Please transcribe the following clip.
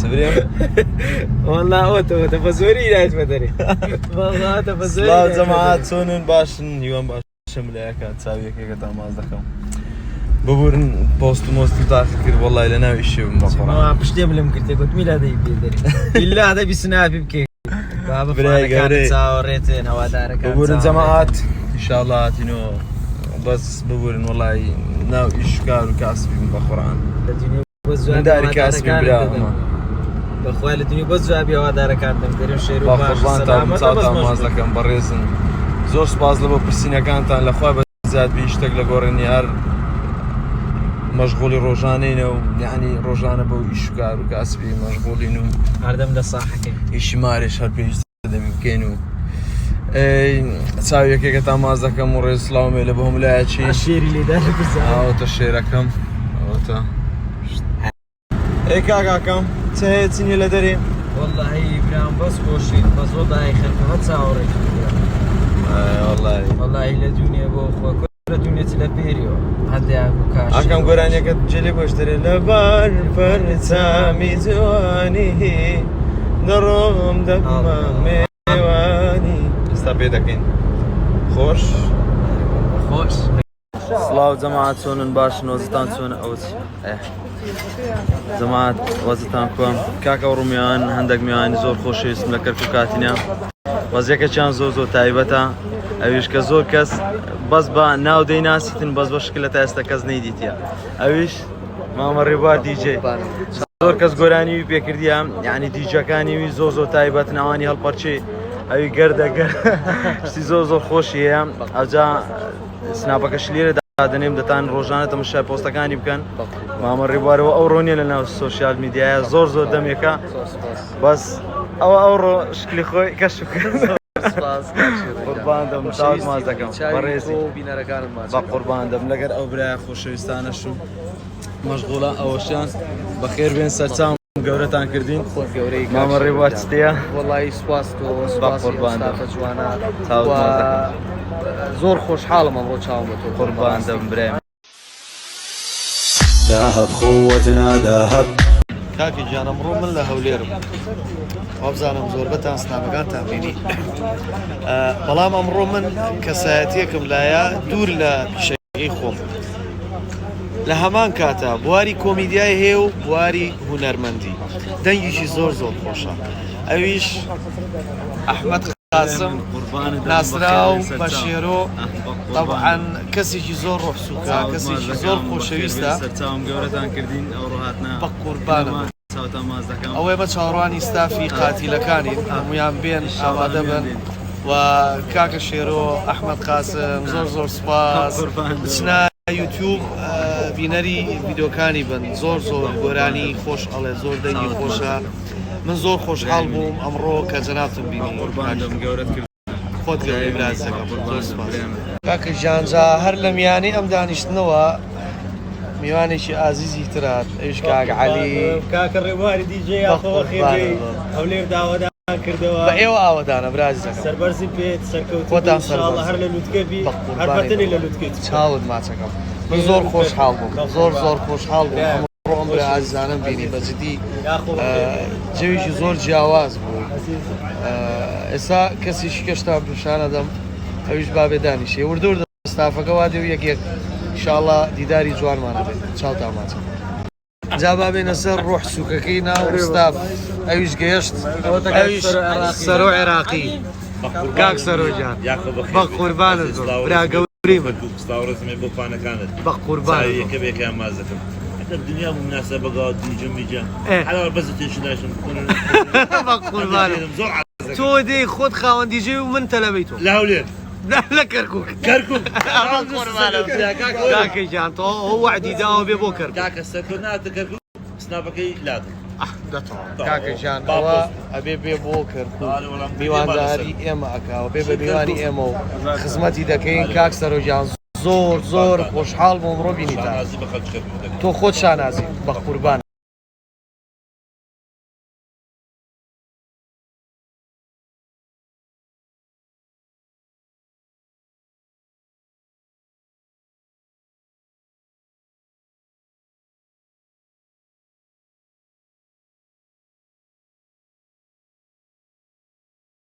سبريم والله اوتو تفزوري لا تفدري والله تفزوري سلااو جەماعەت چۆنن باشن هیوان باشم لایەکە چاویەکێکە تا ماز دەکەم ببورن پۆست و مۆست و تاقی کرد وەڵای لە ناوی شێوم بە قورئان پشتێم لەم کردێ گوت میلادەی پێدەری ئیلا دەبی سناپی بکەی بابە برای گەورەی چاوەڕێتێن هەوادارەکان ببورن جەماعەت ئینشاءڵڵا هاتینەوە بەس ببورن وەڵای ناو ئیش و کار و کاسبی بن بە قورئان داری کاسبی برا بەخوا لە دنیا بۆ جوابی هەوادارەکان دەمکەریم شێر و باش قوربان چاوتان ماز دەکەم بەڕێزن زۆر سپاس لە بۆ پرسینەکانتان لەخوا بە زیادبی شتێک لە گۆڕێنی هەر مەشغوڵی ڕۆژانەینە و یعنی ڕۆژانە بەو ئیش و کار و کاسبی مەشغوڵین و هەردەم لە ساحەکەی ئیشی مارێش هەر پێویستە دەبی بکەین و چاویەکێکە تا ماز دەکەم و ڕێز سڵاومێ لە بە هەمولایەکی شێری لێدار ئەوتە شێرەکەم ئەوتە ئەی کاکاکەم چ هەیە چینی لە دەرێ والله برام بەس خۆشین بە زۆر دای خەرکەوە چاوەڕێکی والله لە دنیا بۆ خۆ لە دنیاتی لە پێریەوە هەندێک و کاش ئەکەم گۆرانیەکە جێلی بۆشترێ لەبار فەرچامی جوانی دەڕۆم دەبمە میوانی ئێستا پێ دەکەین خۆش خۆش سڵاو جەماعەت چۆنن باشن وەزتان چۆنە ئەو جەماعەت وەزتان کووەم کاکە ڕوومیان هەندێک میوانی زۆر خۆشەویستم لە کەرک و کاتینە وەزیەکەیان زۆر تایبەتە ئەویش کە زۆر کەس بەس بە ناو دەیناسیتن بەس بە شکل لە تا ئێستا کەس نەیدیتە ئەویش مامە ڕێبوار دیجێ زۆر کەس گۆرانیوی پێکردیە یعنی دیجەکانیوی زۆر تایبەت ناوانی هەڵپەرچێ ئەوی گەردەگەر شتی زۆر خۆشی هەیە ئەوجا سناپەکەش لێرە دادەنێم دەتان ڕۆژانە تەماشای پۆستەکانی بکەن مامە ڕێبوارەوە ئەو ڕۆنیە لە ناو سۆشیال میدیایە زۆر دەمێکە بەس ئەوڕۆ شکلی خۆی کەش قوربان دەم چاوت ماز دەکەم بەڕێزی بە قوربان دەم لەگەر ئەو برایە خۆشەویستانەشم مەشغوڵە ئەوەشیان بەخێر بێن سەرچاوم گەورەتان کردین مامە ڕێبوار چتەیە وەڵی سوپاس بە قوربان دەم جوانە چاوت ماز دەکەم زۆر خۆشحاڵم ئەمڕۆ چاوم بە تۆ قوربان دەم برایم ذهب خوتنا ذهب کاکی گیان ئەمڕۆ من لە هەولێرم وابزانم زۆربەتان سنامەکانتان بینی بەڵام ئەمڕۆ من کەسایەتیەکم لایە دوور لە پیشەکەی خۆم لە هەمان کاتە بواری کۆمیدیای هەیە و بواری هونەرمەندی دەنگیشی زۆر خۆشە ئەویش ئەحمەد قاسم ناسراو بە شێرۆ طبعاً کەسێکی زۆر ڕۆحسووکە کەسێکی زۆر خۆشەویستە سەرچاوم گەورەتان کردین ئەو ڕۆهاتنا بە قوربانم ئەوەی بە چاوەڕوانی ستافی قاتیلەکانین هەمویان بێن ئامادە بن و کاکە شێرۆ ئەحمەد قاسم زۆر سوپاس بچنە یوتیوب بینەری ڤیدیۆکانی بن زۆر گۆرانی خۆش ئەڵێ زۆر دەنگی خۆشە من زۆر خۆشحاڵ بووم ئەمڕۆ کە جەنابتم بینی خۆت گەورەی برازەکەم زۆر سوپاس کاکە ژیانجا هەر لە میانی ئەم دانیشتنەوە میوانێکی ئازیزی ترات ئەوش کاکە عەلی کاکە ڕێبواری دیجێ یاخۆوە خێری هەولێر داوەدان کردەوە بە ئێوە ئاوەدانە برازەکەم سەربەرزی پێت خۆتان سەرکەوتنی هەر لە لوتکەبی هەر بەتنی لە لوتکەیت چاوت ماچەکەم من زۆر خۆشحاڵ بووم زۆر خۆشحاڵ بووم ئەمڕۆ ئەم عازیزانەم بینی بەجددی جەویشی زۆر جیاواز بوو ئێستا کەسیشی کەشتا پیشانە دەم ئەویش بابێ دانیشێ وردور ستافەکە وا دێ و یەک ئینشاءڵڵا دیداری جوانمانە بێت چاوتان ماچە جا بابێنە سەر ڕۆح سووکەکەی ناو ستاف ئەویش گەیشت ئەویش سەرۆ عێراقی کاک سەرۆجان بە قوربانت برا گەوری من بە قوربان یەکە بێکیان ماز دەکەم دنیا بوو مناسبە بەگاوت دیجم میجە حالا بەزە تێشناشم بە قوربانم تۆ دەی خۆت خاوەندیجێ و من تەلەبەی تۆ لە هەولێر لە کەرکووک کاکەی جان تۆ ئەو وعدی داوە بێ بۆ کەرکووک کاکە سەرکەوت ناتە کەرکووک سناپەکەی لاتم کاکە جان ئەوە ئەبێ بێ بۆ کەرکووک میوانداری ئێمە ئەکاوە بێ بە میوانی ئێمە و خزمەتی دەکەین کاک سەرۆجان زۆر خۆشحاڵ بۆ ئەمڕۆ بینیتان تۆ خۆت شانازی بە قوربانە